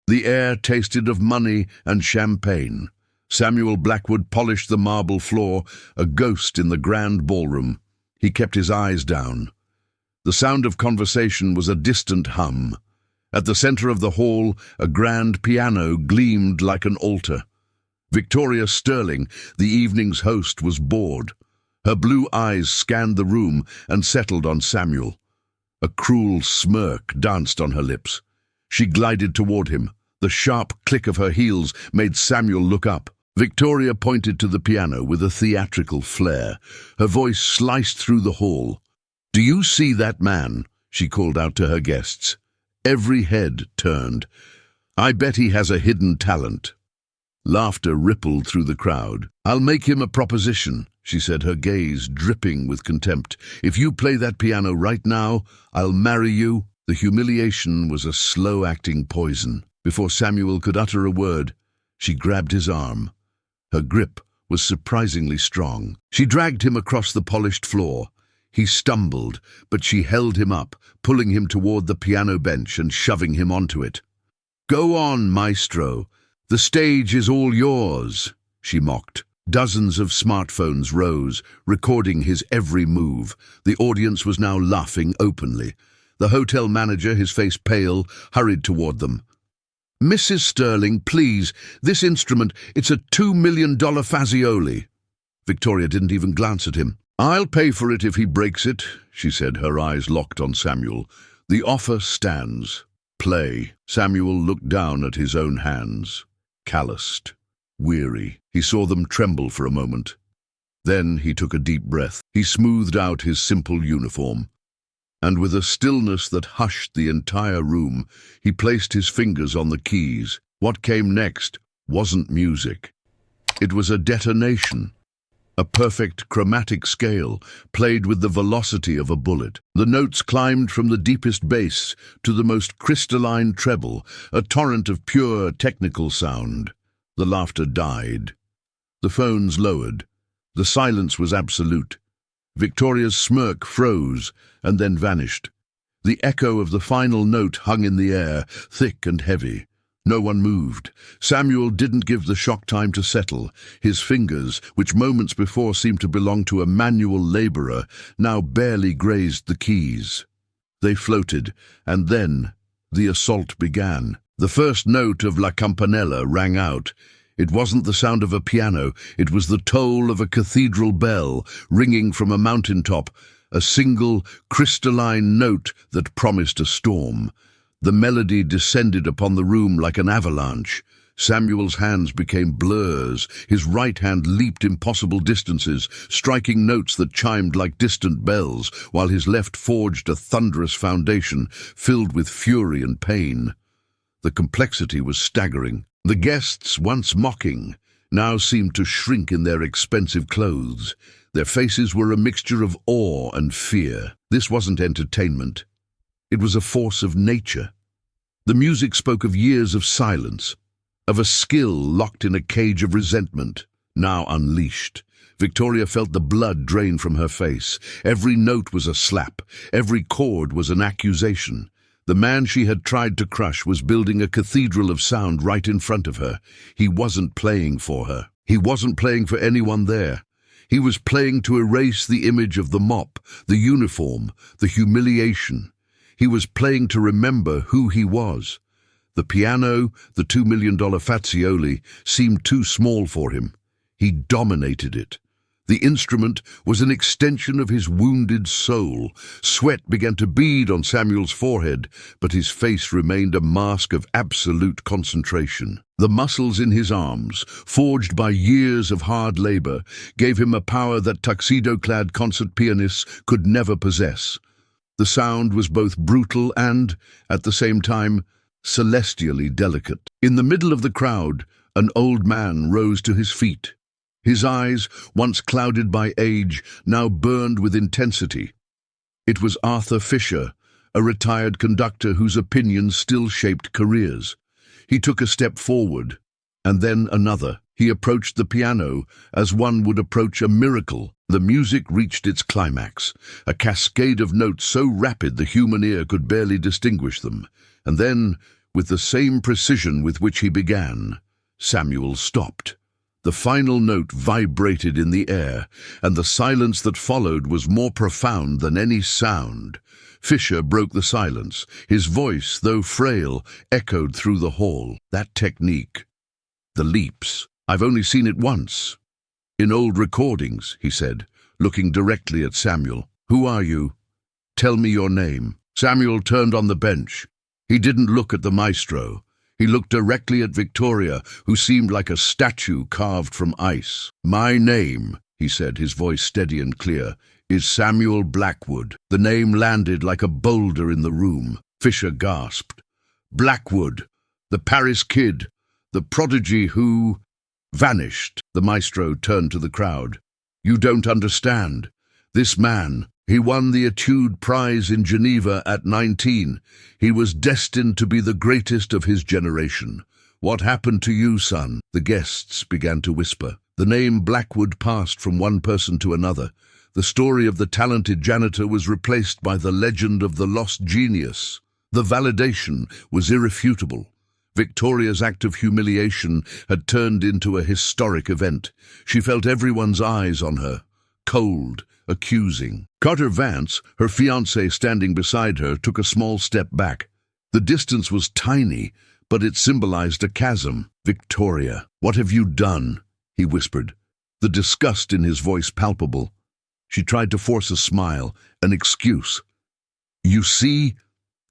The air tasted of money and champagne. Samuel Blackwood polished the marble floor, a ghost in the grand ballroom. He kept his eyes down. The sound of conversation was a distant hum. At the center of the hall, a grand piano gleamed like an altar. Victoria Sterling, the evening's host, was bored. Her blue eyes scanned the room and settled on Samuel. A cruel smirk danced on her lips. She glided toward him. The sharp click of her heels made Samuel look up. Victoria pointed to the piano with a theatrical flair. Her voice sliced through the hall. "Do you see that man?" she called out to her guests. Every head turned. "I bet he has a hidden talent." Laughter rippled through the crowd. "I'll make him a proposition," she said, her gaze dripping with contempt. "If you play that piano right now, I'll marry you." The humiliation was a slow-acting poison. Before Samuel could utter a word, she grabbed his arm. Her grip was surprisingly strong. She dragged him across the polished floor. He stumbled, but she held him up, pulling him toward the piano bench and shoving him onto it. "Go on, maestro. The stage is all yours," she mocked. Dozens of smartphones rose, recording his every move. The audience was now laughing openly. The hotel manager, his face pale, hurried toward them. "Mrs. Sterling, please, this instrument, it's a $2 million Fazioli." Victoria didn't even glance at him. "I'll pay for it if he breaks it," she said, her eyes locked on Samuel. "The offer stands. Play." Samuel looked down at his own hands. Calloused, weary. He saw them tremble for a moment. Then he took a deep breath. He smoothed out his simple uniform. And with a stillness that hushed the entire room, he placed his fingers on the keys. What came next wasn't music. It was a detonation. A perfect chromatic scale, played with the velocity of a bullet. The notes climbed from the deepest bass to the most crystalline treble, a torrent of pure technical sound. The laughter died. The phones lowered. The silence was absolute. Victoria's smirk froze and then vanished. The echo of the final note hung in the air, thick and heavy. No one moved. Samuel didn't give the shock time to settle. His fingers, which moments before seemed to belong to a manual laborer, now barely grazed the keys. They floated, and then the assault began. The first note of La Campanella rang out. It wasn't the sound of a piano, it was the toll of a cathedral bell ringing from a mountaintop, a single crystalline note that promised a storm. The melody descended upon the room like an avalanche. Samuel's hands became blurs. His right hand leaped impossible distances, striking notes that chimed like distant bells, while his left forged a thunderous foundation filled with fury and pain. The complexity was staggering. The guests, once mocking, now seemed to shrink in their expensive clothes. Their faces were a mixture of awe and fear. This wasn't entertainment. It was a force of nature. The music spoke of years of silence, of a skill locked in a cage of resentment, now unleashed. Victoria felt the blood drain from her face. Every note was a slap. Every chord was an accusation. The man she had tried to crush was building a cathedral of sound right in front of her. He wasn't playing for her. He wasn't playing for anyone there. He was playing to erase the image of the mop, the uniform, the humiliation. He was playing to remember who he was. The piano, the $2 million Fazioli, seemed too small for him. He dominated it. The instrument was an extension of his wounded soul. Sweat began to bead on Samuel's forehead, but his face remained a mask of absolute concentration. The muscles in his arms, forged by years of hard labor, gave him a power that tuxedo-clad concert pianists could never possess. The sound was both brutal and, at the same time, celestially delicate. In the middle of the crowd, an old man rose to his feet. His eyes, once clouded by age, now burned with intensity. It was Arthur Fisher, a retired conductor whose opinions still shaped careers. He took a step forward, and then another. He approached the piano as one would approach a miracle. The music reached its climax, a cascade of notes so rapid the human ear could barely distinguish them. And then, With the same precision with which he began, Samuel stopped. The final note vibrated in the air, and the silence that followed was more profound than any sound. Fisher broke the silence. His voice, though frail, echoed through the hall. That technique. The leaps. I've only seen it once. In old recordings, he said, looking directly at Samuel. Who are you? Tell me your name. Samuel turned on the bench. He didn't look at the maestro. He looked directly at Victoria, who seemed like a statue carved from ice. My name, he said, his voice steady and clear, is Samuel Blackwood. The name landed like a boulder in the room. Fisher gasped. Blackwood, the Paris kid, the prodigy who vanished. The maestro turned to the crowd. You don't understand. This man, he won the Etude Prize in Geneva at 19. He was destined to be the greatest of his generation. What happened to you, son? The guests began to whisper. The name Blackwood passed from one person to another. The story of the talented janitor was replaced by the legend of the lost genius. The validation was irrefutable. Victoria's act of humiliation had turned into a historic event. She felt everyone's eyes on her, cold, accusing. Carter Vance, her fiancé standing beside her, took a small step back. The distance was tiny, but it symbolized a chasm. Victoria, what have you done? He whispered, the disgust in his voice palpable. She tried to force a smile, an excuse. You see,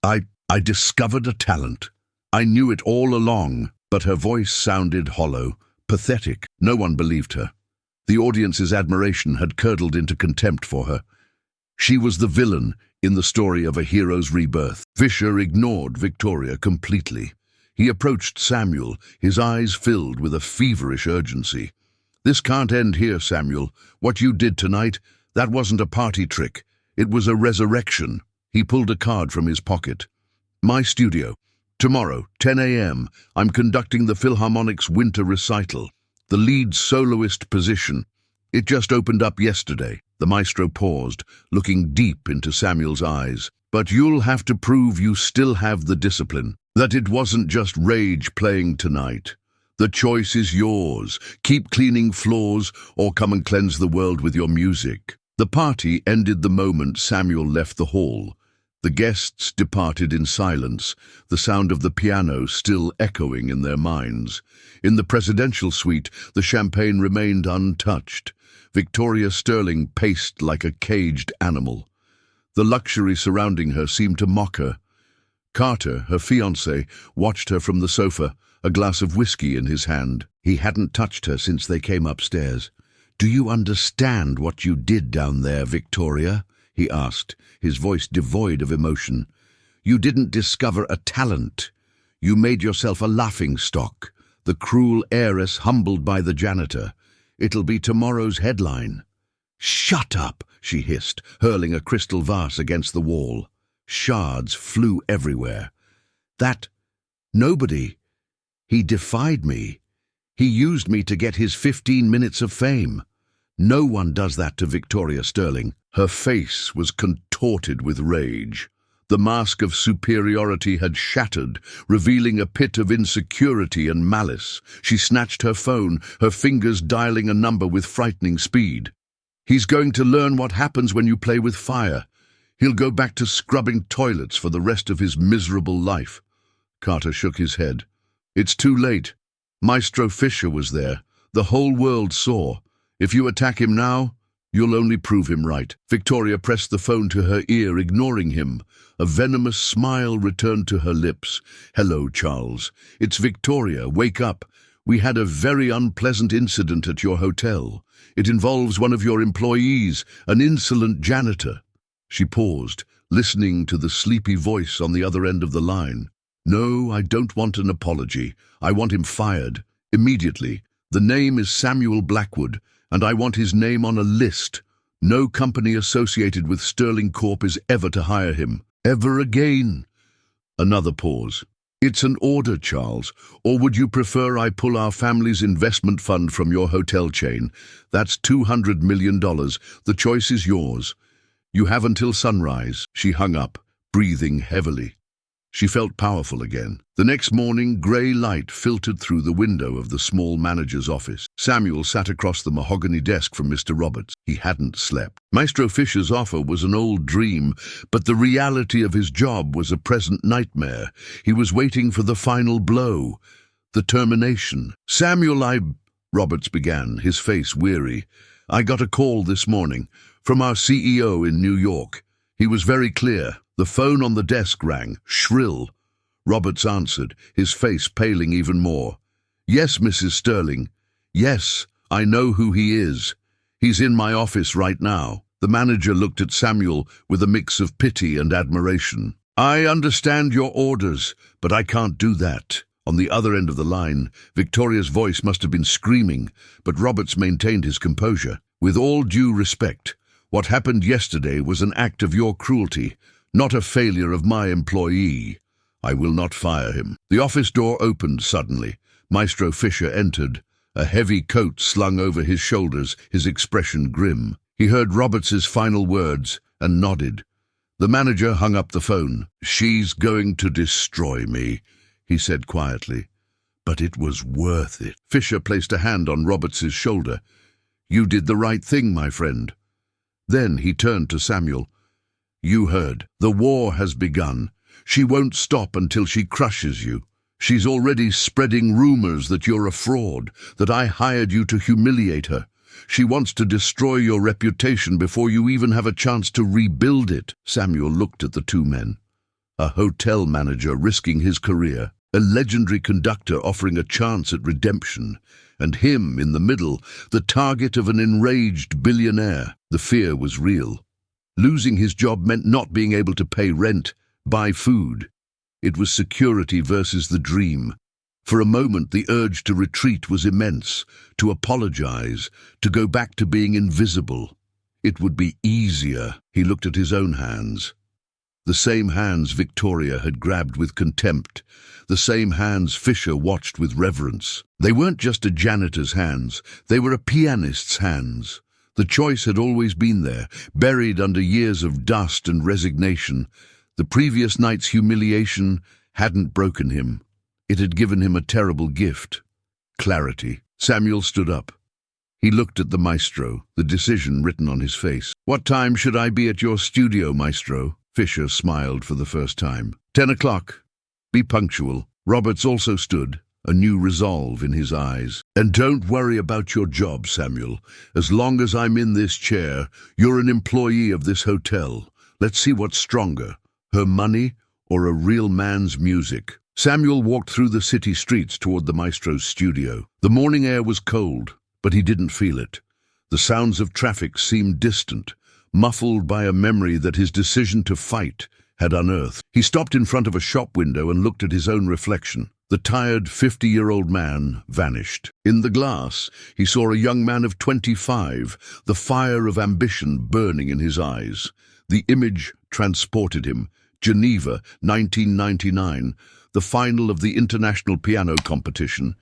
I discovered a talent. I knew it all along, but her voice sounded hollow, pathetic. No one believed her. The audience's admiration had curdled into contempt for her. She was the villain in the story of a hero's rebirth. Fisher ignored Victoria completely. He approached Samuel, his eyes filled with a feverish urgency. This can't end here, Samuel. What you did tonight, that wasn't a party trick. It was a resurrection. He pulled a card from his pocket. My studio. Tomorrow, 10 a.m., I'm conducting the Philharmonic's winter recital. The lead soloist position. It just opened up yesterday. The maestro paused, looking deep into Samuel's eyes. But you'll have to prove you still have the discipline, that it wasn't just rage playing tonight. The choice is yours. Keep cleaning floors or come and cleanse the world with your music. The party ended the moment Samuel left the hall. The guests departed in silence, the sound of the piano still echoing in their minds. In the presidential suite, the champagne remained untouched. Victoria Sterling paced like a caged animal. The luxury surrounding her seemed to mock her. Carter, her fiancé, watched her from the sofa, a glass of whiskey in his hand. He hadn't touched her since they came upstairs. Do you understand what you did down there, Victoria? He asked, his voice devoid of emotion. You didn't discover a talent. You made yourself a laughingstock, the cruel heiress humbled by the janitor. It'll be tomorrow's headline. Shut up, she hissed, hurling a crystal vase against the wall. Shards flew everywhere. Nobody. He defied me. He used me to get his 15 minutes of fame. No one does that to Victoria Sterling. Her face was contorted with rage. The mask of superiority had shattered, revealing a pit of insecurity and malice. She snatched her phone, her fingers dialing a number with frightening speed. He's going to learn what happens when you play with fire. He'll go back to scrubbing toilets for the rest of his miserable life. Carter shook his head. It's too late. Maestro Fisher was there. The whole world saw. If you attack him now, you'll only prove him right. Victoria pressed the phone to her ear, ignoring him. A venomous smile returned to her lips. Hello, Charles. It's Victoria. Wake up. We had a very unpleasant incident at your hotel. It involves one of your employees, an insolent janitor. She paused, listening to the sleepy voice on the other end of the line. No, I don't want an apology. I want him fired. Immediately. The name is Samuel Blackwood, and I want his name on a list. No company associated with Sterling Corp is ever to hire him. Ever again. Another pause. It's an order, Charles. Or would you prefer I pull our family's investment fund from your hotel chain? That's $200 million. The choice is yours. You have until sunrise. She hung up, breathing heavily. She felt powerful again. The next morning, grey light filtered through the window of the small manager's office. Samuel sat across the mahogany desk from Mr. Roberts. He hadn't slept. Maestro Fisher's offer was an old dream, but the reality of his job was a present nightmare. He was waiting for the final blow, the termination. Roberts began, his face weary. I got a call this morning from our CEO in New York. He was very clear. The phone on the desk rang, shrill. Roberts answered, his face paling even more. Yes, Mrs. Sterling. Yes, I know who he is. He's in my office right now. The manager looked at Samuel with a mix of pity and admiration. I understand your orders, but I can't do that. On the other end of the line, Victoria's voice must have been screaming, but Roberts maintained his composure. With all due respect, what happened yesterday was an act of your cruelty, not a failure of my employee. I will not fire him. The office door opened suddenly. Maestro Fisher entered, a heavy coat slung over his shoulders, his expression grim. He heard Roberts's final words and nodded. The manager hung up the phone. She's going to destroy me, he said quietly. But it was worth it. Fisher placed a hand on Roberts's shoulder. You did the right thing, my friend. Then he turned to Samuel. You heard. The war has begun. She won't stop until she crushes you. She's already spreading rumors that you're a fraud, that I hired you to humiliate her. She wants to destroy your reputation before you even have a chance to rebuild it. Samuel looked at the two men. A hotel manager risking his career, a legendary conductor offering a chance at redemption, and him in the middle, the target of an enraged billionaire. The fear was real. Losing his job meant not being able to pay rent, buy food. It was security versus the dream. For a moment, the urge to retreat was immense, to apologize, to go back to being invisible. It would be easier. He looked at his own hands. The same hands Victoria had grabbed with contempt, the same hands Fisher watched with reverence. They weren't just a janitor's hands, they were a pianist's hands. The choice had always been there, buried under years of dust and resignation. The previous night's humiliation hadn't broken him. It had given him a terrible gift. Clarity. Samuel stood up. He looked at the maestro, the decision written on his face. What time should I be at your studio, maestro? Fisher smiled for the first time. 10 o'clock. Be punctual. Roberts also stood, a new resolve in his eyes. And don't worry about your job, Samuel. As long as I'm in this chair, you're an employee of this hotel. Let's see what's stronger, her money or a real man's music. Samuel walked through the city streets toward the maestro's studio. The morning air was cold, but he didn't feel it. The sounds of traffic seemed distant, muffled by a memory that his decision to fight had unearthed. He stopped in front of a shop window and looked at his own reflection. The tired 50-year-old man vanished. In the glass, he saw a young man of 25, the fire of ambition burning in his eyes. The image transported him. Geneva, 1999, the final of the international piano competition.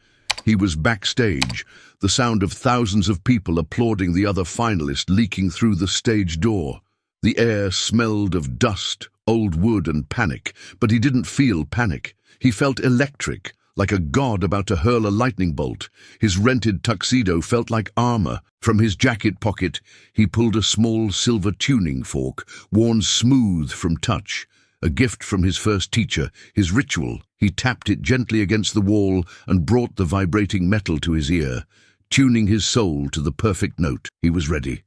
He was backstage, the sound of thousands of people applauding the other finalist leaking through the stage door. The air smelled of dust, old wood and panic, but he didn't feel panic. He felt electric, like a god about to hurl a lightning bolt. His rented tuxedo felt like armor. From his jacket pocket, he pulled a small silver tuning fork, worn smooth from touch. A gift from his first teacher, his ritual. He tapped it gently against the wall and brought the vibrating metal to his ear, tuning his soul to the perfect note. He was ready.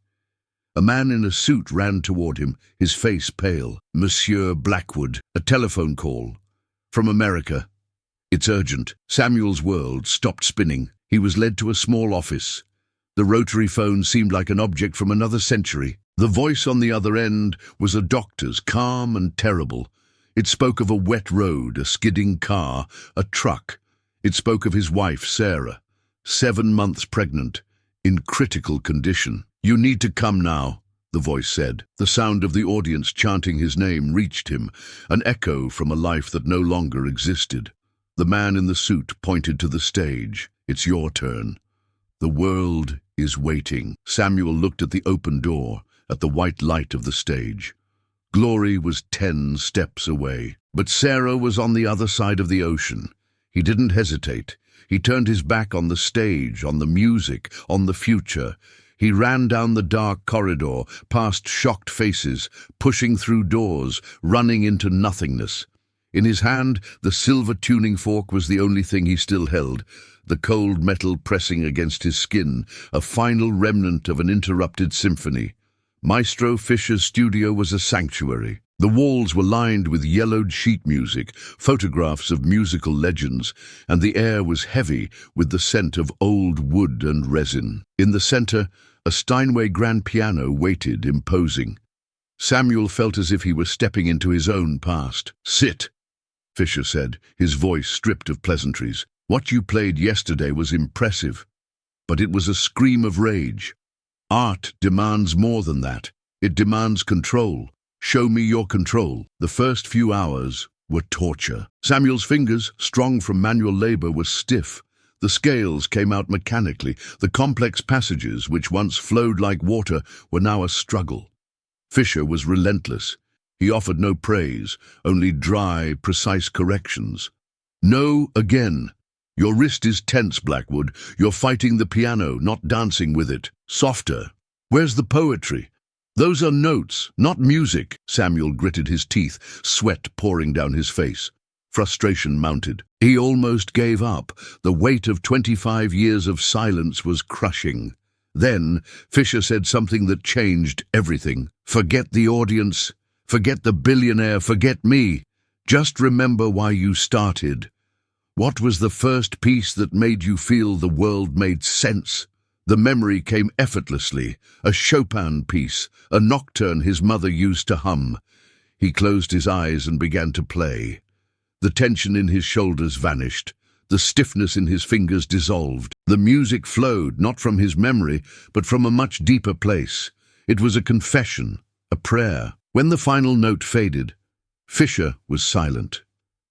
A man in a suit ran toward him, his face pale. Monsieur Blackwood. A telephone call. From America. It's urgent. Samuel's world stopped spinning. He was led to a small office. The rotary phone seemed like an object from another century. The voice on the other end was a doctor's, calm and terrible. It spoke of a wet road, a skidding car, a truck. It spoke of his wife, Sarah, 7 months pregnant, in critical condition. You need to come now, the voice said. The sound of the audience chanting his name reached him, an echo from a life that no longer existed. The man in the suit pointed to the stage. It's your turn. The world is waiting. Samuel looked at the open door, at the white light of the stage. Glory was 10 steps away. But Sarah was on the other side of the ocean. He didn't hesitate. He turned his back on the stage, on the music, on the future. He ran down the dark corridor, past shocked faces, pushing through doors, running into nothingness. In his hand, the silver tuning fork was the only thing he still held, the cold metal pressing against his skin, a final remnant of an interrupted symphony. Maestro Fischer's studio was a sanctuary. The walls were lined with yellowed sheet music, photographs of musical legends, and the air was heavy with the scent of old wood and resin. In the center, a Steinway grand piano waited, imposing. Samuel felt as if he were stepping into his own past. "Sit," Fischer said, his voice stripped of pleasantries. "What you played yesterday was impressive, but it was a scream of rage. Art demands more than that. It demands control. Show me your control." The first few hours were torture. Samuel's fingers, strong from manual labor, were stiff. The scales came out mechanically. The complex passages, which once flowed like water, were now a struggle. Fischer was relentless. He offered no praise, only dry, precise corrections. "No, again. Your wrist is tense, Blackwood. You're fighting the piano, not dancing with it. Softer. Where's the poetry? Those are notes, not music." Samuel gritted his teeth, sweat pouring down his face. Frustration mounted. He almost gave up. The weight of 25 years of silence was crushing. Then Fischer said something that changed everything. "Forget the audience. Forget the billionaire. Forget me. Just remember why you started. What was the first piece that made you feel the world made sense?" The memory came effortlessly, a Chopin piece, a nocturne his mother used to hum. He closed his eyes and began to play. The tension in his shoulders vanished. The stiffness in his fingers dissolved. The music flowed, not from his memory, but from a much deeper place. It was a confession, a prayer. When the final note faded, Fischer was silent.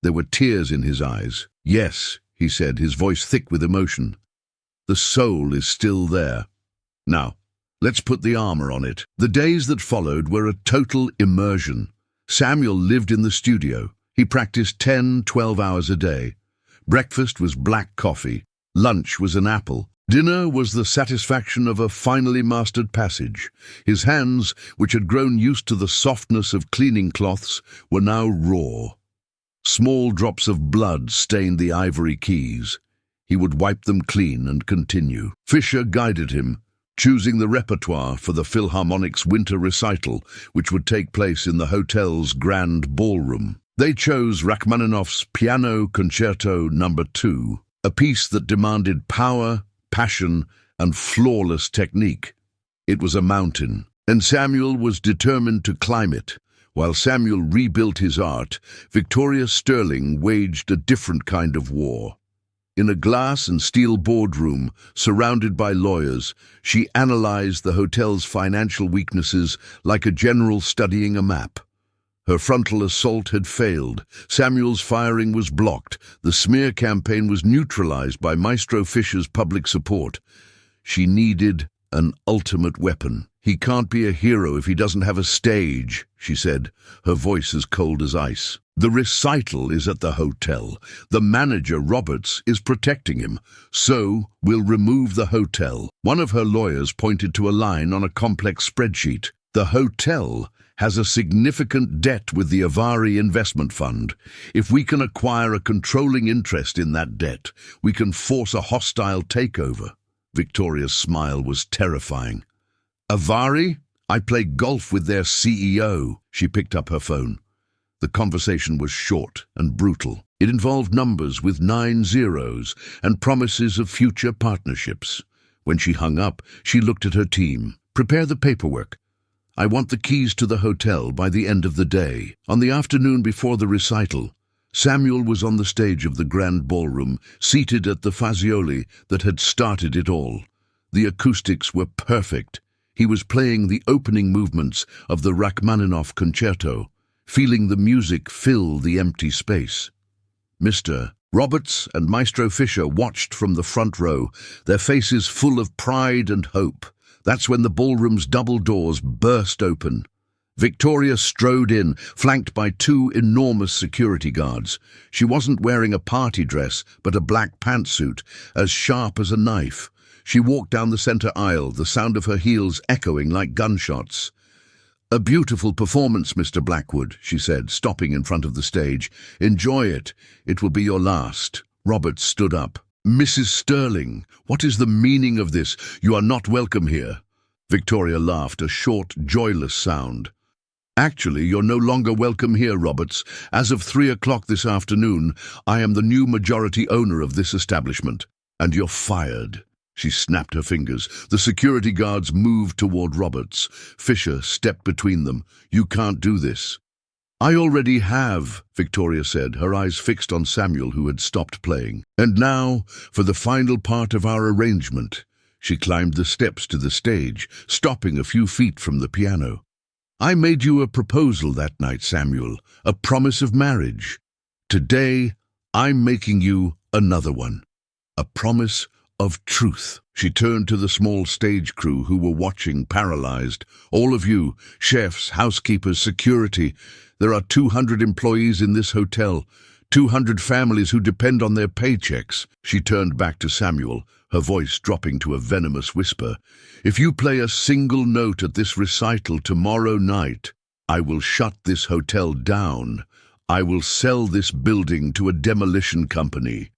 There were tears in his eyes. "Yes," he said, his voice thick with emotion. "The soul is still there. Now, let's put the armor on it." The days that followed were a total immersion. Samuel lived in the studio. He practiced 10, 12 hours a day. Breakfast was black coffee. Lunch was an apple. Dinner was the satisfaction of a finally mastered passage. His hands, which had grown used to the softness of cleaning cloths, were now raw. Small drops of blood stained the ivory keys. He would wipe them clean and continue. Fischer guided him, choosing the repertoire for the Philharmonic's winter recital, which would take place in the hotel's grand ballroom. They chose Rachmaninoff's Piano Concerto No. 2, a piece that demanded power, passion, and flawless technique. It was a mountain, and Samuel was determined to climb it. While Samuel rebuilt his art, Victoria Sterling waged a different kind of war. In a glass and steel boardroom, surrounded by lawyers, she analyzed the hotel's financial weaknesses like a general studying a map. Her frontal assault had failed. Samuel's firing was blocked. The smear campaign was neutralized by Maestro Fischer's public support. She needed an ultimate weapon. "He can't be a hero if he doesn't have a stage," she said, her voice as cold as ice. "The recital is at the hotel. The manager, Roberts, is protecting him. So we'll remove the hotel." One of her lawyers pointed to a line on a complex spreadsheet. "The hotel has a significant debt with the Avari investment fund. If we can acquire a controlling interest in that debt, we can force a hostile takeover." Victoria's smile was terrifying. "Avari? I play golf with their CEO." She picked up her phone. The conversation was short and brutal. It involved numbers with 9 zeros and promises of future partnerships. When she hung up, she looked at her team. "Prepare the paperwork. I want the keys to the hotel by the end of the day." On the afternoon before the recital, Samuel was on the stage of the grand ballroom, seated at the Fazioli that had started it all. The acoustics were perfect. He was playing the opening movements of the Rachmaninoff concerto, feeling the music fill the empty space. Mr. Roberts and Maestro Fischer watched from the front row, their faces full of pride and hope. That's when the ballroom's double doors burst open. Victoria strode in, flanked by two enormous security guards. She wasn't wearing a party dress, but a black pantsuit, as sharp as a knife. She walked down the center aisle, the sound of her heels echoing like gunshots. "A beautiful performance, Mr. Blackwood," she said, stopping in front of the stage. "Enjoy it. It will be your last." Roberts stood up. "Mrs. Sterling, what is the meaning of this? You are not welcome here." Victoria laughed, a short, joyless sound. "Actually, you're no longer welcome here, Roberts. As of 3 o'clock this afternoon, I am the new majority owner of this establishment, and you're fired." She snapped her fingers. The security guards moved toward Roberts. Fisher stepped between them. "You can't do this." "I already have," Victoria said, her eyes fixed on Samuel, who had stopped playing. "And now, for the final part of our arrangement." She climbed the steps to the stage, stopping a few feet from the piano. "I made you a proposal that night, Samuel, a promise of marriage. Today, I'm making you another one, a promise of truth." She turned to the small stage crew who were watching, paralyzed. "All of you, chefs, housekeepers, security, there are 200 employees in this hotel, 200 families who depend on their paychecks." She turned back to Samuel, her voice dropping to a venomous whisper. "If you play a single note at this recital tomorrow night, I will shut this hotel down. I will sell this building to a demolition company.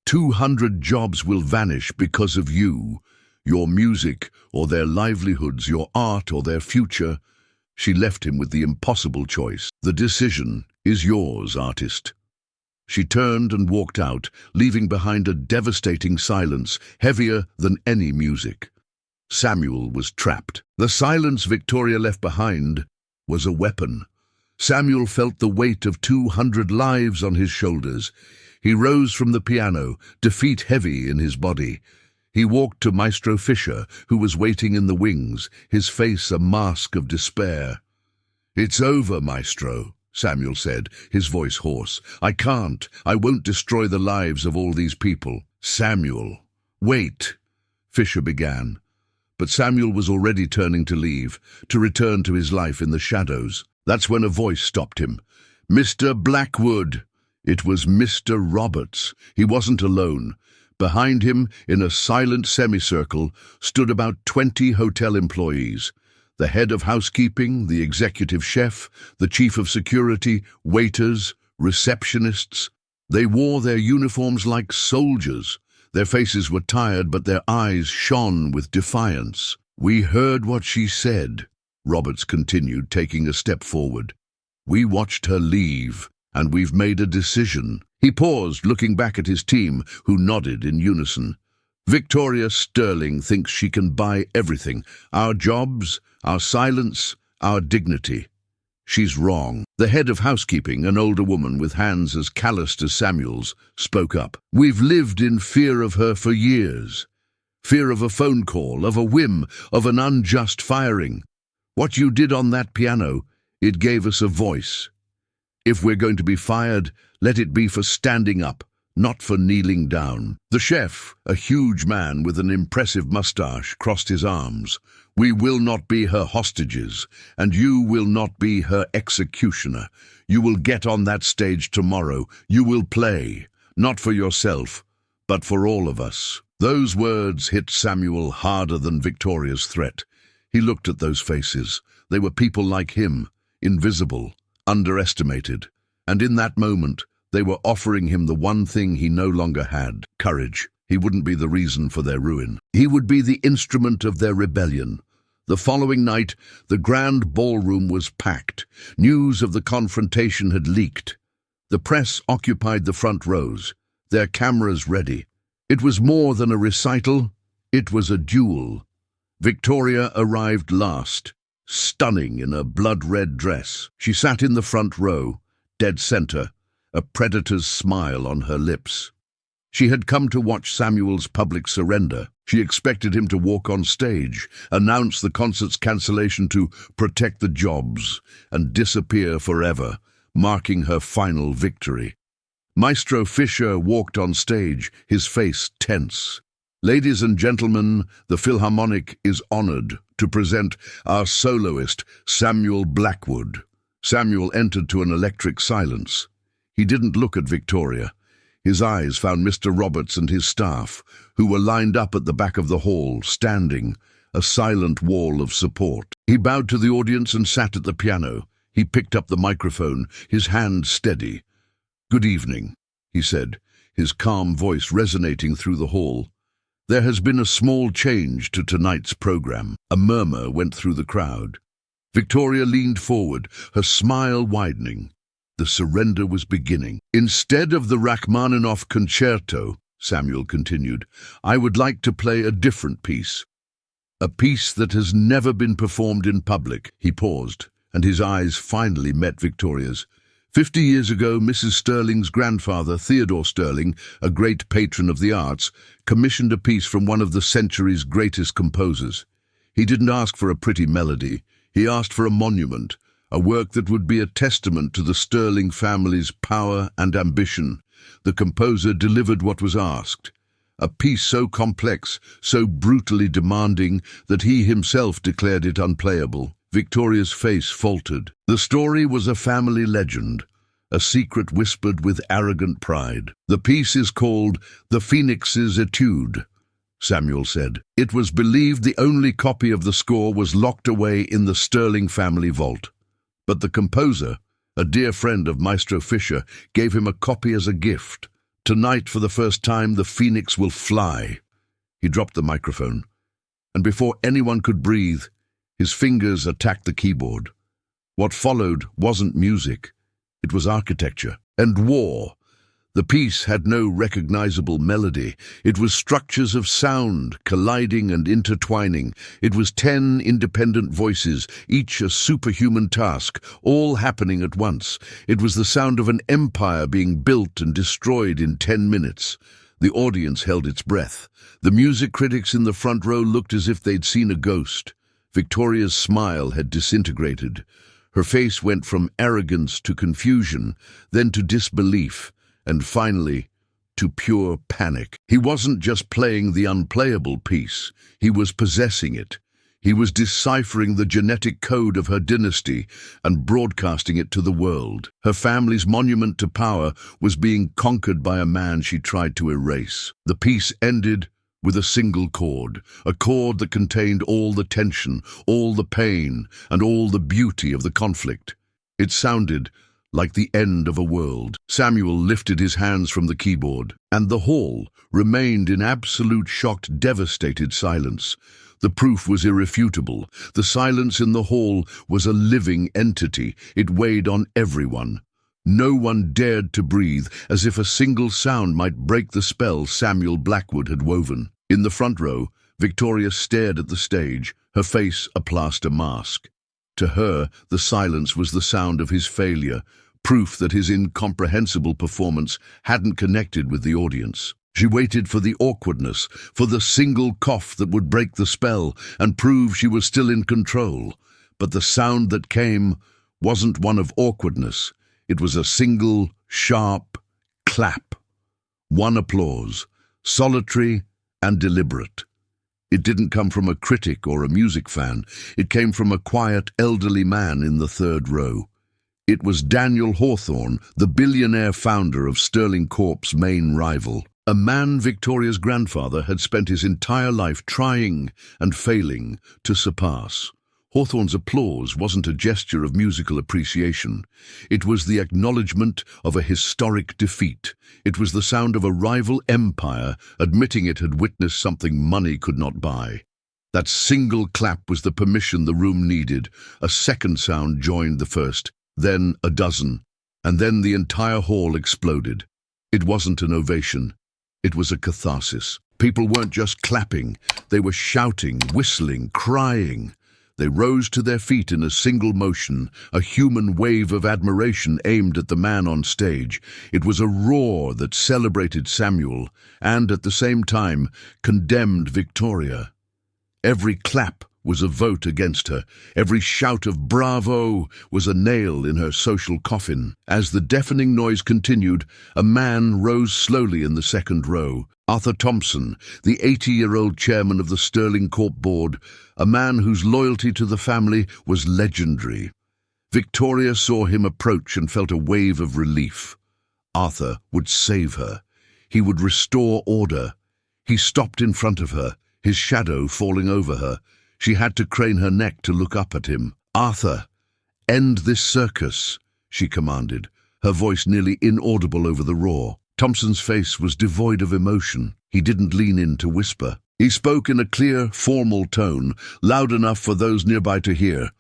200 jobs will vanish because of you, your music or their livelihoods, your art or their future." She left him with the impossible choice. "The decision is yours, artist." She turned and walked out, leaving behind a devastating silence, heavier than any music. Samuel was trapped. The silence Victoria left behind was a weapon. Samuel felt the weight of 200 lives on his shoulders. He rose from the piano, defeat heavy in his body. He walked to Maestro Fisher, who was waiting in the wings, his face a mask of despair. "It's over, Maestro," Samuel said, his voice hoarse. I won't destroy the lives of all these people." "Samuel, wait," Fisher began. But Samuel was already turning to leave, to return to his life in the shadows. That's when a voice stopped him. "Mr. Blackwood." It was Mr. Roberts. He wasn't alone. Behind him, in a silent semicircle, stood about 20 hotel employees. The head of housekeeping, the executive chef, the chief of security, waiters, receptionists. They wore their uniforms like soldiers. Their faces were tired, but their eyes shone with defiance. "We heard what she said," Roberts continued, taking a step forward. "We watched her leave, and we've made a decision." He paused, looking back at his team, who nodded in unison. "Victoria Sterling thinks she can buy everything, our jobs, our silence, our dignity. She's wrong." The head of housekeeping, an older woman with hands as calloused as Samuel's, spoke up. "We've lived in fear of her for years. Fear of a phone call, of a whim, of an unjust firing. What you did on that piano, it gave us a voice. If we're going to be fired, let it be for standing up, not for kneeling down." The chef, a huge man with an impressive mustache, crossed his arms. "We will not be her hostages, and you will not be her executioner. You will get on that stage tomorrow. You will play, not for yourself, but for all of us." Those words hit Samuel harder than Victoria's threat. He looked at those faces. They were people like him, invisible, underestimated, and in that moment, they were offering him the one thing he no longer had: courage. He wouldn't be the reason for their ruin. He would be the instrument of their rebellion. The following night, the grand ballroom was packed. News of the confrontation had leaked. The press occupied the front rows, their cameras ready. It was more than a recital, it was a duel. Victoria arrived last, stunning in a blood-red dress. She sat in the front row, dead center, a predator's smile on her lips. She had come to watch Samuel's public surrender. She expected him to walk on stage, announce the concert's cancellation to protect the jobs, and disappear forever, marking her final victory. Maestro Fisher walked on stage, his face tense. Ladies and gentlemen, the Philharmonic is honored to present our soloist, Samuel Blackwood. Samuel entered to an electric silence. He didn't look at Victoria. His eyes found Mr. Roberts and his staff, who were lined up at the back of the hall, standing, a silent wall of support. He bowed to the audience and sat at the piano. He picked up the microphone, his hand steady. "Good evening," he said, his calm voice resonating through the hall. "There has been a small change to tonight's program." A murmur went through the crowd. Victoria leaned forward, her smile widening. The surrender was beginning. "Instead of the Rachmaninoff concerto," Samuel continued, "I would like to play a different piece. A piece that has never been performed in public." He paused, and his eyes finally met Victoria's. 50 years ago, Mrs. Sterling's grandfather, Theodore Sterling, a great patron of the arts, commissioned a piece from one of the century's greatest composers. He didn't ask for a pretty melody. He asked for a monument, a work that would be a testament to the Sterling family's power and ambition. The composer delivered what was asked. A piece so complex, so brutally demanding, that he himself declared it unplayable. Victoria's face faltered. The story was a family legend, a secret whispered with arrogant pride. "The piece is called The Phoenix's Etude," Samuel said. "It was believed the only copy of the score was locked away in the Sterling family vault. But the composer, a dear friend of Maestro Fischer, gave him a copy as a gift. Tonight, for the first time, the Phoenix will fly." He dropped the microphone, and before anyone could breathe, his fingers attacked the keyboard. What followed wasn't music. It was architecture and war. The piece had no recognizable melody. It was structures of sound, colliding and intertwining. It was 10 independent voices, each a superhuman task, all happening at once. It was the sound of an empire being built and destroyed in 10 minutes. The audience held its breath. The music critics in the front row looked as if they'd seen a ghost. Victoria's smile had disintegrated. Her face went from arrogance to confusion, then to disbelief, and finally, to pure panic. He wasn't just playing the unplayable piece, he was possessing it. He was deciphering the genetic code of her dynasty and broadcasting it to the world. Her family's monument to power was being conquered by a man she tried to erase. The piece ended with a single chord, a chord that contained all the tension, all the pain, and all the beauty of the conflict. It sounded like the end of a world. Samuel lifted his hands from the keyboard, and the hall remained in absolute shocked, devastated silence. The proof was irrefutable. The silence in the hall was a living entity. It weighed on everyone. No one dared to breathe, as if a single sound might break the spell Samuel Blackwood had woven. In the front row, Victoria stared at the stage, her face a plaster mask. To her, the silence was the sound of his failure, proof that his incomprehensible performance hadn't connected with the audience. She waited for the awkwardness, for the single cough that would break the spell and prove she was still in control. But the sound that came wasn't one of awkwardness. It was a single, sharp clap. One applause, solitary and deliberate. It didn't come from a critic or a music fan. It came from a quiet, elderly man in the third row. It was Daniel Hawthorne, the billionaire founder of Sterling Corp's main rival. A man Victoria's grandfather had spent his entire life trying and failing to surpass. Hawthorne's applause wasn't a gesture of musical appreciation. It was the acknowledgement of a historic defeat. It was the sound of a rival empire admitting it had witnessed something money could not buy. That single clap was the permission the room needed. A second sound joined the first, then a dozen, and then the entire hall exploded. It wasn't an ovation. It was a catharsis. People weren't just clapping. They were shouting, whistling, crying. They rose to their feet in a single motion, a human wave of admiration aimed at the man on stage. It was a roar that celebrated Samuel and, at the same time, condemned Victoria. Every clap was a vote against her. Every shout of "bravo" was a nail in her social coffin. As the deafening noise continued, a man rose slowly in the second row. Arthur Thompson, the 80-year-old chairman of the Sterling Court Board, a man whose loyalty to the family was legendary. Victoria saw him approach and felt a wave of relief. Arthur would save her. He would restore order. He stopped in front of her, his shadow falling over her. She had to crane her neck to look up at him. "Arthur, end this circus," she commanded, her voice nearly inaudible over the roar. Thompson's face was devoid of emotion. He didn't lean in to whisper. He spoke in a clear, formal tone, loud enough for those nearby to hear.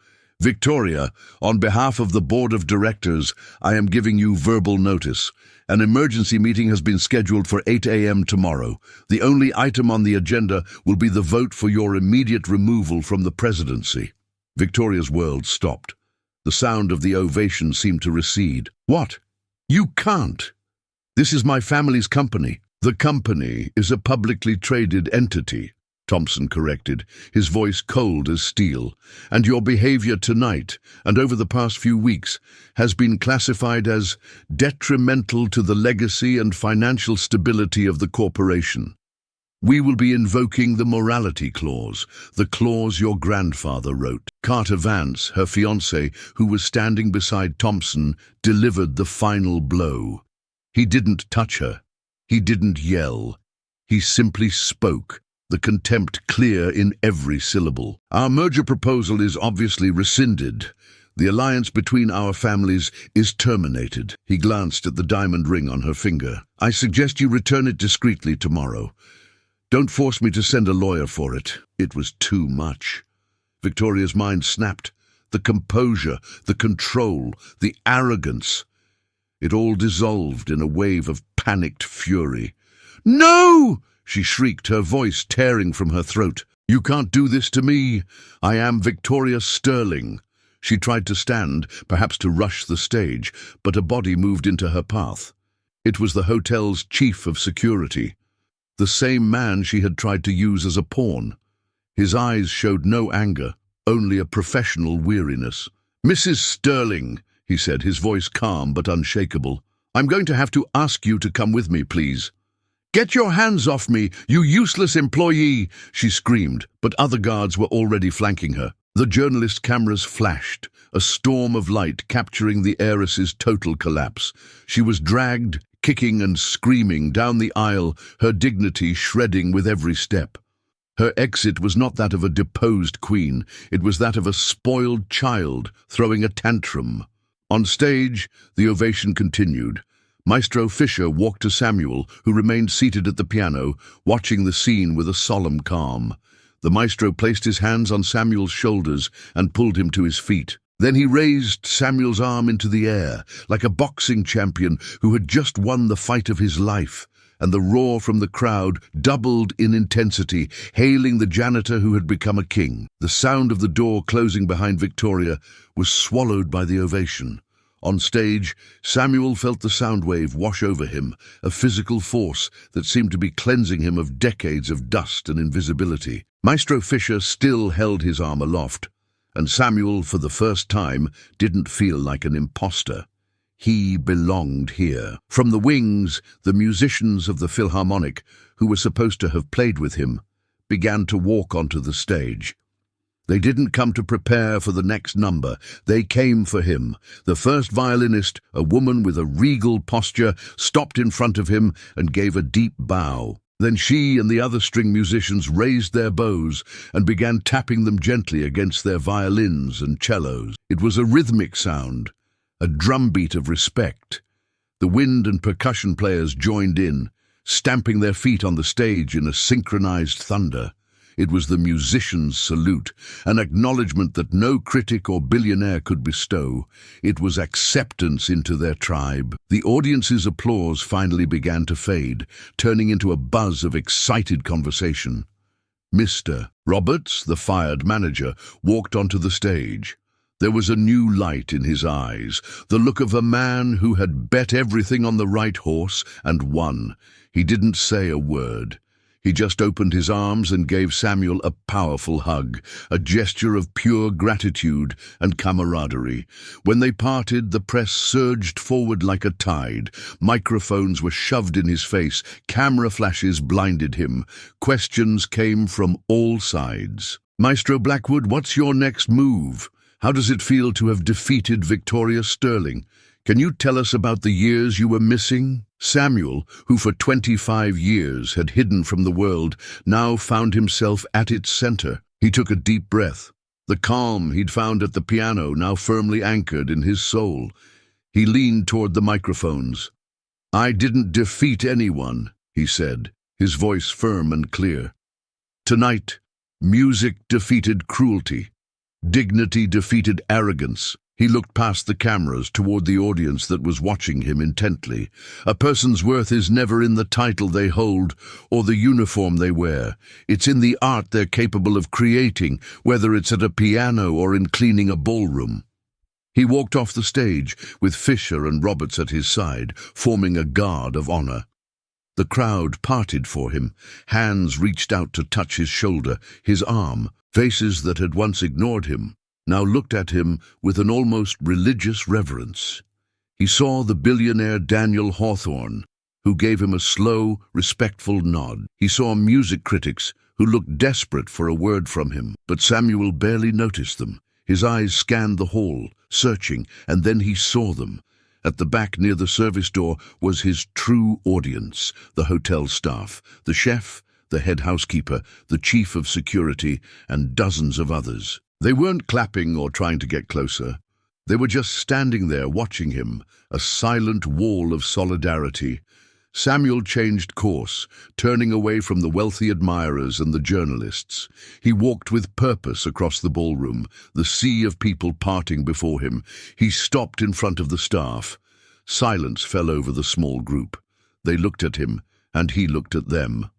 "Victoria, on behalf of the Board of Directors, I am giving you verbal notice. An emergency meeting has been scheduled for 8 a.m. tomorrow. The only item on the agenda will be the vote for your immediate removal from the presidency." Victoria's world stopped. The sound of the ovation seemed to recede. "What? You can't! This is my family's company." "The company is a publicly traded entity," Thompson corrected, his voice cold as steel. "And your behavior tonight, and over the past few weeks, has been classified as detrimental to the legacy and financial stability of the corporation. We will be invoking the morality clause, the clause your grandfather wrote." Carter Vance, her fiancé, who was standing beside Thompson, delivered the final blow. He didn't touch her. He didn't yell. He simply spoke, the contempt clear in every syllable. "Our merger proposal is obviously rescinded. The alliance between our families is terminated." He glanced at the diamond ring on her finger. "I suggest you return it discreetly tomorrow. Don't force me to send a lawyer for it." It was too much. Victoria's mind snapped. The composure, the control, the arrogance. It all dissolved in a wave of panicked fury. "No!" she shrieked, her voice tearing from her throat. "You can't do this to me. I am Victoria Sterling." She tried to stand, perhaps to rush the stage, but a body moved into her path. It was the hotel's chief of security, the same man she had tried to use as a pawn. His eyes showed no anger, only a professional weariness. "Mrs. Sterling," he said, his voice calm but unshakable, "I'm going to have to ask you to come with me, please." "Get your hands off me, you useless employee!" she screamed, but other guards were already flanking her. The journalist's cameras flashed, a storm of light capturing the heiress's total collapse. She was dragged, kicking and screaming, down the aisle, her dignity shredding with every step. Her exit was not that of a deposed queen, it was that of a spoiled child throwing a tantrum. On stage, the ovation continued. Maestro Fisher walked to Samuel, who remained seated at the piano, watching the scene with a solemn calm. The maestro placed his hands on Samuel's shoulders and pulled him to his feet. Then he raised Samuel's arm into the air, like a boxing champion who had just won the fight of his life, and the roar from the crowd doubled in intensity, hailing the janitor who had become a king. The sound of the door closing behind Victoria was swallowed by the ovation. On stage, Samuel felt the sound wave wash over him, a physical force that seemed to be cleansing him of decades of dust and invisibility. Maestro Fisher still held his arm aloft, and Samuel, for the first time, didn't feel like an imposter. He belonged here. From the wings, the musicians of the Philharmonic, who were supposed to have played with him, began to walk onto the stage. They didn't come to prepare for the next number. They came for him. The first violinist, a woman with a regal posture, stopped in front of him and gave a deep bow. Then she and the other string musicians raised their bows and began tapping them gently against their violins and cellos. It was a rhythmic sound, a drumbeat of respect. The wind and percussion players joined in, stamping their feet on the stage in a synchronized thunder. It was the musician's salute, an acknowledgement that no critic or billionaire could bestow. It was acceptance into their tribe. The audience's applause finally began to fade, turning into a buzz of excited conversation. Mr. Roberts, the fired manager, walked onto the stage. There was a new light in his eyes, the look of a man who had bet everything on the right horse and won. He didn't say a word. He just opened his arms and gave Samuel a powerful hug, a gesture of pure gratitude and camaraderie. When they parted, the press surged forward like a tide. Microphones were shoved in his face, camera flashes blinded him. Questions came from all sides. "Maestro Blackwood, what's your next move? How does it feel to have defeated Victoria Sterling? Can you tell us about the years you were missing?" Samuel, who for 25 years had hidden from the world, now found himself at its center. He took a deep breath. The calm he'd found at the piano now firmly anchored in his soul. He leaned toward the microphones. "I didn't defeat anyone," he said, his voice firm and clear. "Tonight, music defeated cruelty. Dignity defeated arrogance." He looked past the cameras toward the audience that was watching him intently. A person's worth is never in the title they hold or the uniform they wear. It's in the art they're capable of creating, whether it's at a piano or in cleaning a ballroom. He walked off the stage with Fisher and Roberts at his side, forming a guard of honor. The crowd parted for him. Hands reached out to touch his shoulder, his arm. Faces that had once ignored him now looked at him with an almost religious reverence. He saw the billionaire Daniel Hawthorne, who gave him a slow, respectful nod. He saw music critics who looked desperate for a word from him, but Samuel barely noticed them. His eyes scanned the hall, searching, and then he saw them. At the back near the service door was his true audience, the hotel staff, the chef, the head housekeeper, the chief of security, and dozens of others. They weren't clapping or trying to get closer. They were just standing there watching him, a silent wall of solidarity. Samuel changed course, turning away from the wealthy admirers and the journalists. He walked with purpose across the ballroom, the sea of people parting before him. He stopped in front of the staff. Silence fell over the small group. They looked at him, and he looked at them.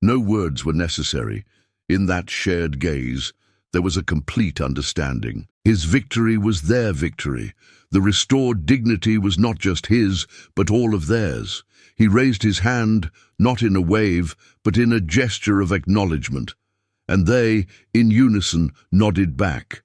No words were necessary. In that shared gaze, there was a complete understanding. His victory was their victory. The restored dignity was not just his, but all of theirs. He raised his hand, not in a wave, but in a gesture of acknowledgement. And they, in unison, nodded back.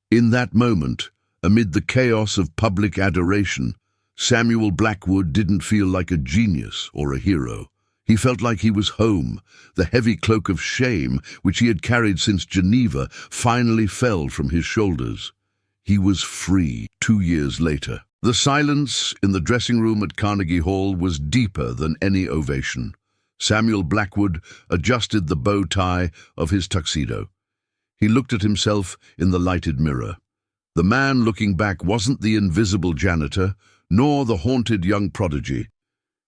In that moment, amid the chaos of public adoration, Samuel Blackwood didn't feel like a genius or a hero. He felt like he was home. The heavy cloak of shame, which he had carried since Geneva, finally fell from his shoulders. He was free 2 years later. The silence in the dressing room at Carnegie Hall was deeper than any ovation. Samuel Blackwood adjusted the bow tie of his tuxedo. He looked at himself in the lighted mirror. The man looking back wasn't the invisible janitor, nor the haunted young prodigy.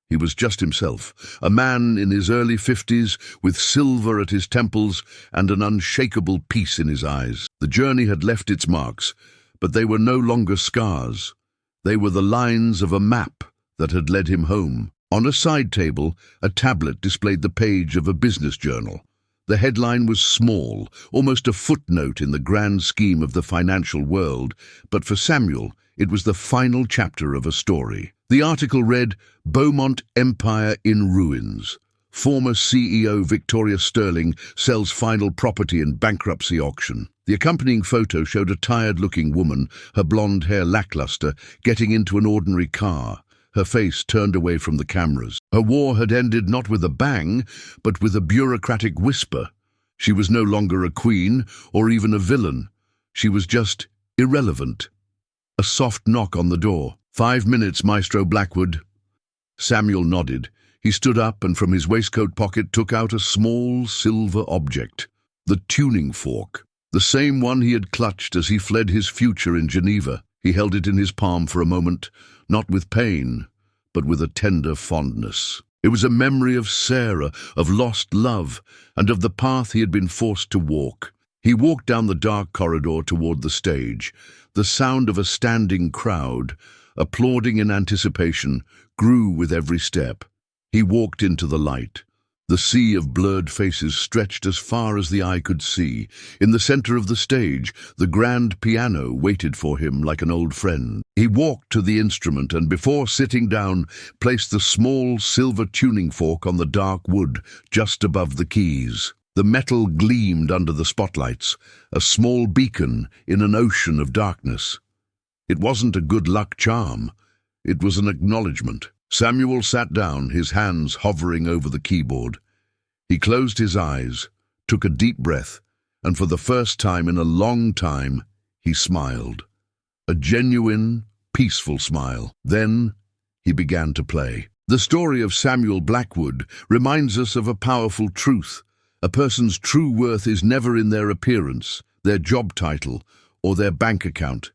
He was just himself, a man in his early 50s with silver at his temples and an unshakable peace in his eyes. The journey had left its marks, but they were no longer scars. They were the lines of a map that had led him home. On a side table, a tablet displayed the page of a business journal. The headline was small, almost a footnote in the grand scheme of the financial world, but for Samuel, it was the final chapter of a story. The article read, "Beaumont Empire in Ruins. Former CEO Victoria Sterling sells final property in bankruptcy auction." The accompanying photo showed a tired-looking woman, her blonde hair lackluster, getting into an ordinary car, her face turned away from the cameras. Her war had ended not with a bang, but with a bureaucratic whisper. She was no longer a queen or even a villain. She was just irrelevant. A soft knock on the door. "5 minutes, Maestro Blackwood." Samuel nodded. He stood up and from his waistcoat pocket took out a small silver object. The tuning fork. The same one he had clutched as he fled his future in Geneva. He held it in his palm for a moment, not with pain, but with a tender fondness. It was a memory of Sarah, of lost love, and of the path he had been forced to walk. He walked down the dark corridor toward the stage. The sound of a standing crowd, applauding in anticipation, grew with every step. He walked into the light. The sea of blurred faces stretched as far as the eye could see. In the center of the stage, the grand piano waited for him like an old friend. He walked to the instrument and, before sitting down, placed the small silver tuning fork on the dark wood just above the keys. The metal gleamed under the spotlights, a small beacon in an ocean of darkness. It wasn't a good luck charm. It was an acknowledgement. Samuel sat down, his hands hovering over the keyboard. He closed his eyes, took a deep breath, and for the first time in a long time, he smiled. A genuine, peaceful smile. Then he began to play. The story of Samuel Blackwood reminds us of a powerful truth. A person's true worth is never in their appearance, their job title, or their bank account.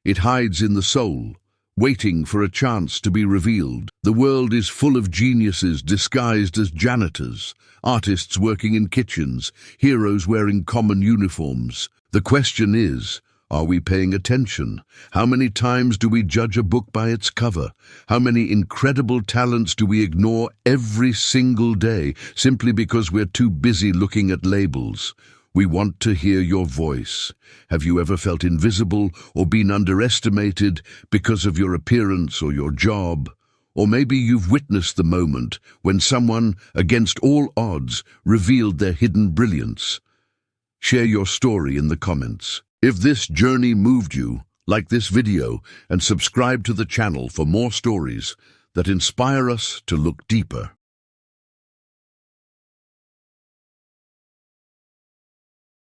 It hides in the soul, waiting for a chance to be revealed. The world is full of geniuses disguised as janitors, artists working in kitchens, heroes wearing common uniforms. The question is, are we paying attention? How many times do we judge a book by its cover? How many incredible talents do we ignore every single day simply because we're too busy looking at labels? We want to hear your voice. Have you ever felt invisible or been underestimated because of your appearance or your job? Or maybe you've witnessed the moment when someone, against all odds, revealed their hidden brilliance. Share your story in the comments. If this journey moved you, like this video and subscribe to the channel for more stories that inspire us to look deeper.